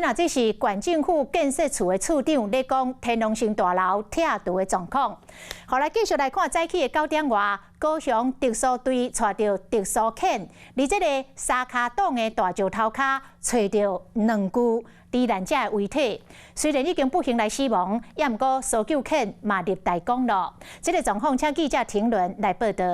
啊，这是县政府建设处的处长咧讲天龙城大楼拆除的状况。后来继续来看早起的9点外，高雄特殊队带着特殊犬，伫这个沙卡洞的大石头骹找到2具罹难者的遗体。虽然已经不幸来死亡，也毋过搜救犬嘛入大公路。这个状况，请记者评论来报道。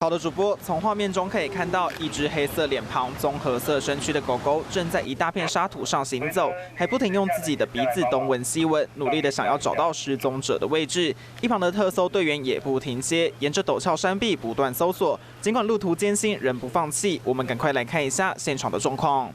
好的主播，从画面中可以看到，一只黑色脸庞、棕褐色身躯的狗狗正在一大片沙土上行走，还不停用自己的鼻子东闻西闻，努力的想要找到失踪者的位置。一旁的特搜队员也不停歇，沿着陡峭山壁不断搜索。尽管路途艰辛，仍不放弃。我们赶快来看一下现场的状况。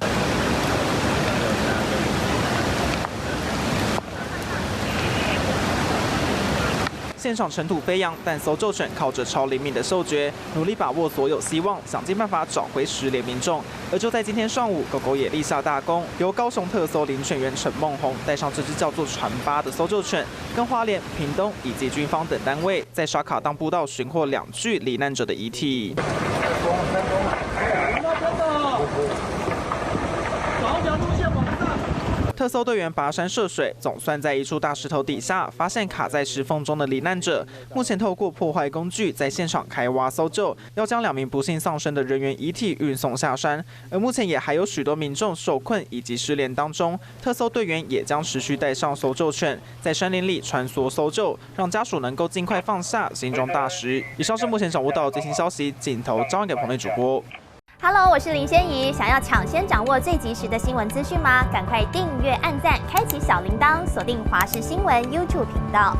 现场尘土飞扬，但搜救犬靠着超灵敏的嗅觉，努力把握所有希望，想尽办法找回失联民众。而就在今天上午，狗狗也立下大功，由高雄特搜领犬员陈梦红带上这只叫做船八的搜救犬，跟花莲、屏东以及军方等单位，在沙卡当步道寻获2具罹难者的遗体。 特搜队员跋山涉水，总算在一处大石头底下发现卡在石缝中的罹难者。目前透过破坏工具在现场开挖搜救，要将2名不幸丧生的人员遗体运送下山。而目前也还有许多民众受困以及失联当中，特搜队员也将持续带上搜救犬，在山林里穿梭搜救，让家属能够尽快放下心中大石。以上是目前掌握到的最新消息，镜头交给棚内主播。 Hello， 我是林仙怡。想要抢先掌握最及时的新闻资讯吗？赶快订阅、按赞、开启小铃铛，锁定华视新闻 YouTube 频道。